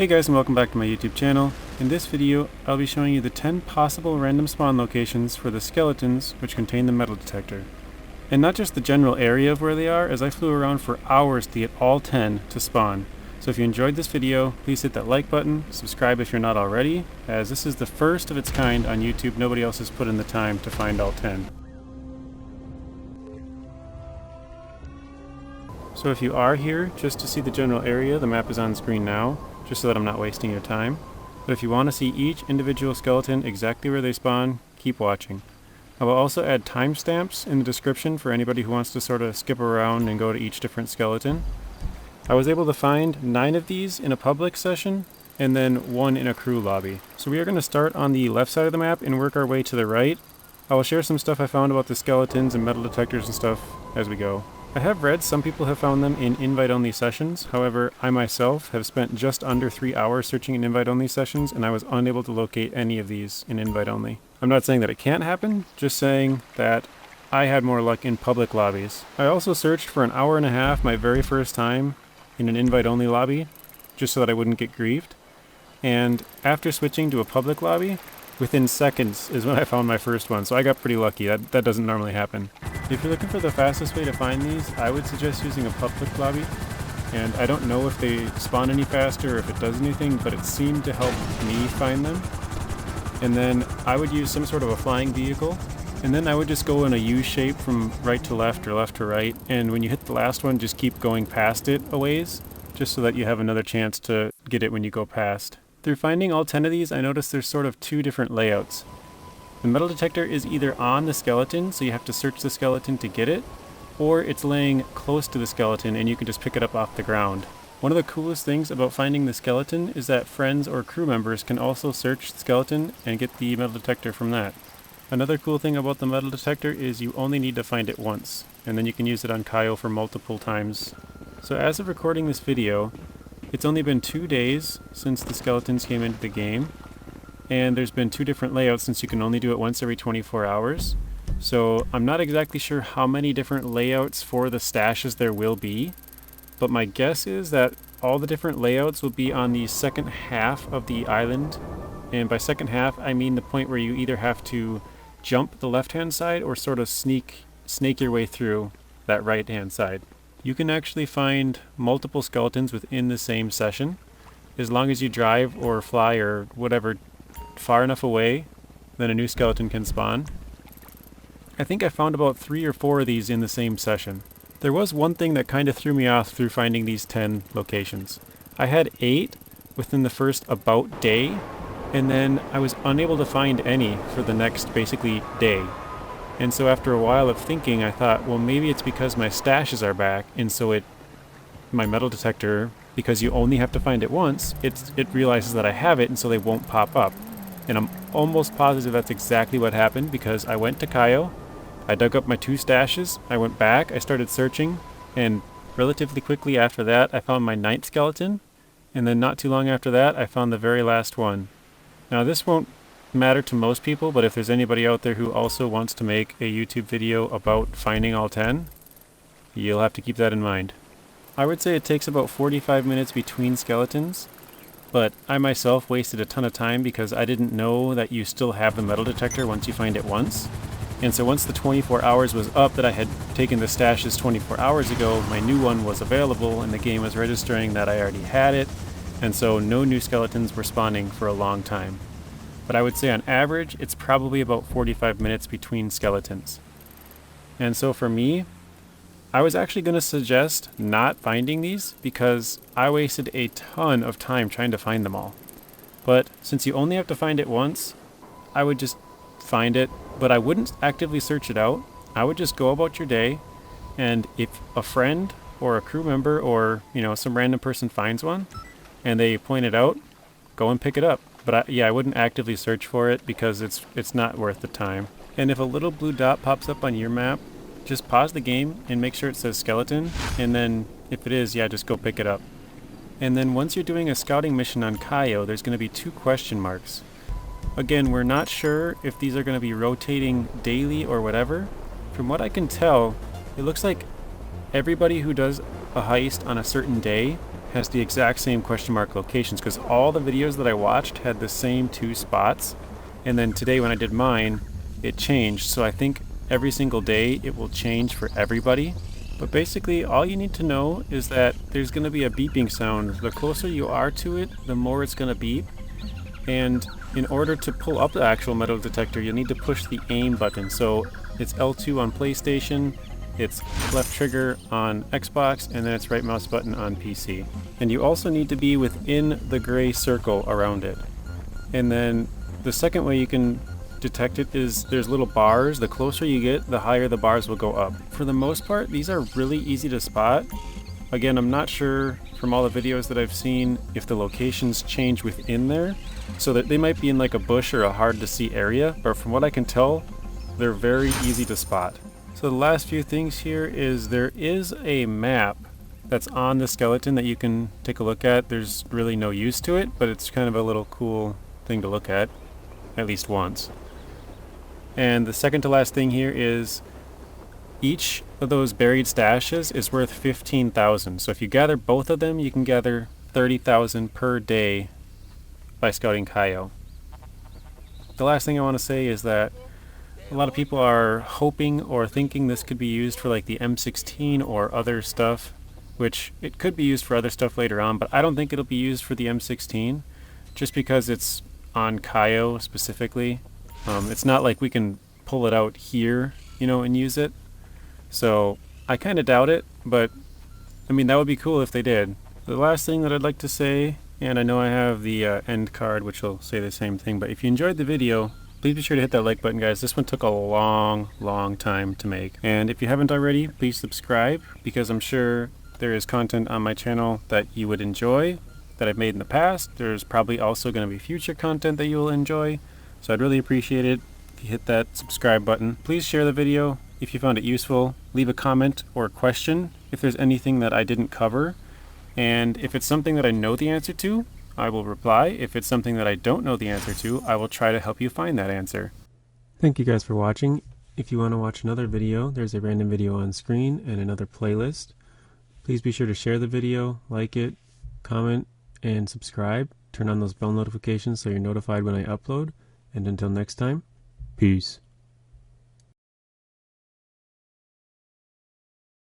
Hey guys, and welcome back to my YouTube channel. In this video, I'll be showing you the 10 possible random spawn locations for the skeletons which contain the metal detector. And not just the general area of where they are, as I flew around for hours to get all 10 to spawn. So if you enjoyed this video, please hit that like button, subscribe if you're not already, as this is the first of its kind on YouTube. Nobody else has put in the time to find all 10. So if you are here just to see the general area, the map is on screen now, just so that I'm not wasting your time. But if you want to see each individual skeleton exactly where they spawn, keep watching. I will also add timestamps in the description for anybody who wants to sort of skip around and go to each different skeleton. I was able to find 9 of these in a public session, and then 1 in a crew lobby. So we are going to start on the left side of the map and work our way to the right. I will share some stuff I found about the skeletons and metal detectors and stuff as we go. I have read some people have found them in invite-only sessions. However, I myself have spent just under 3 hours searching in invite-only sessions, and I was unable to locate any of these in invite-only. I'm not saying that it can't happen, just saying that I had more luck in public lobbies. I also searched for an hour and a half my very first time in an invite-only lobby, just so that I wouldn't get griefed. And after switching to a public lobby, within seconds is when I found my first one, so I got pretty lucky. That doesn't normally happen. If you're looking for the fastest way to find these, I would suggest using a public lobby. And I don't know if they spawn any faster or if it does anything, but it seemed to help me find them. And then I would use some sort of a flying vehicle, and then I would just go in a U shape from right to left or left to right, and when you hit the last one, just keep going past it a ways, just so that you have another chance to get it when you go past. Through finding all 10 of these, I noticed there's sort of 2 different layouts. The metal detector is either on the skeleton, so you have to search the skeleton to get it, or it's laying close to the skeleton and you can just pick it up off the ground. One of the coolest things about finding the skeleton is that friends or crew members can also search the skeleton and get the metal detector from that. Another cool thing about the metal detector is you only need to find it once, and then you can use it on Kyle for multiple times. So as of recording this video, it's only been 2 days since the skeletons came into the game, and there's been 2 different layouts since you can only do it once every 24 hours. So I'm not exactly sure how many different layouts for the stashes there will be, but my guess is that all the different layouts will be on the second half of the island. And by second half, I mean the point where you either have to jump the left-hand side or sort of snake your way through that right-hand side. You can actually find multiple skeletons within the same session, as long as you drive or fly or whatever far enough away, then a new skeleton can spawn. I think I found about 3 or 4 of these in the same session. There was one thing that kind of threw me off through finding these 10 locations. I had 8 within the first about day, and then I was unable to find any for the next basically day. And so after a while of thinking, I thought, well, maybe it's because my stashes are back, and so my metal detector, because you only have to find it once, it realizes that I have it, and so they won't pop up. And I'm almost positive that's exactly what happened, because I went to Kaio, I dug up my 2 stashes, I went back, I started searching, and relatively quickly after that I found my 9th skeleton, and then not too long after that I found the very last one. Now this won't matter to most people, but if there's anybody out there who also wants to make a YouTube video about finding all 10, you'll have to keep that in mind. I would say it takes about 45 minutes between skeletons, but I myself wasted a ton of time because I didn't know that you still have the metal detector once you find it once. And so once the 24 hours was up that I had taken the stashes 24 hours ago, my new one was available and the game was registering that I already had it, and so no new skeletons were spawning for a long time. But I would say on average, it's probably about 45 minutes between skeletons. And so for me, I was actually going to suggest not finding these because I wasted a ton of time trying to find them all. But since you only have to find it once, I would just find it, but I wouldn't actively search it out. I would just go about your day, and if a friend or a crew member or, some random person finds one and they point it out, go and pick it up. But I wouldn't actively search for it because it's not worth the time. And if a little blue dot pops up on your map, just pause the game and make sure it says skeleton, and then if it is, just go pick it up. And then once you're doing a scouting mission on Kaio, there's going to be 2 question marks. Again, we're not sure if these are going to be rotating daily or whatever. From what I can tell, it looks like everybody who does a heist on a certain day has the exact same question mark locations, because all the videos that I watched had the same 2 spots. And then today when I did mine, it changed. So I think every single day it will change for everybody. But basically all you need to know is that there's going to be a beeping sound. The closer you are to it, the more it's going to beep. And in order to pull up the actual metal detector, you'll need to push the aim button. So it's L2 on PlayStation, it's left trigger on Xbox, and then it's right mouse button on PC. And you also need to be within the gray circle around it. And then the second way you can detect it is there's little bars. The closer you get, the higher the bars will go up. For the most part, these are really easy to spot. Again, I'm not sure from all the videos that I've seen if the locations change within there, so that they might be in like a bush or a hard to see area, but from what I can tell, they're very easy to spot. So the last few things here is there is a map that's on the skeleton that you can take a look at. There's really no use to it, but it's kind of a little cool thing to look at least once. And the second to last thing here is each of those buried stashes is worth 15,000. So if you gather both of them, you can gather 30,000 per day by scouting Cayo. The last thing I want to say is that a lot of people are hoping or thinking this could be used for like the M16 or other stuff, which it could be used for other stuff later on, but I don't think it'll be used for the M16 just because it's on Cayo specifically. It's not like we can pull it out here, you know, and use it. So I kind of doubt it, but I mean, that would be cool if they did. The last thing that I'd like to say, and I know I have the end card which will say the same thing, but if you enjoyed the video, please be sure to hit that like button, guys. This one took a long time to make. And if you haven't already, please subscribe, because I'm sure there is content on my channel that you would enjoy that I've made in the past. There's probably also going to be future content that you will enjoy. So I'd really appreciate it if you hit that subscribe button. Please share the video if you found it useful. Leave a comment or a question if there's anything that I didn't cover. And if it's something that I know the answer to, I will reply. If it's something that I don't know the answer to, I will try to help you find that answer. Thank you guys for watching. If you want to watch another video, there's a random video on screen and another playlist. Please be sure to share the video, like it, comment, and subscribe. Turn on those bell notifications so you're notified when I upload. And until next time, peace.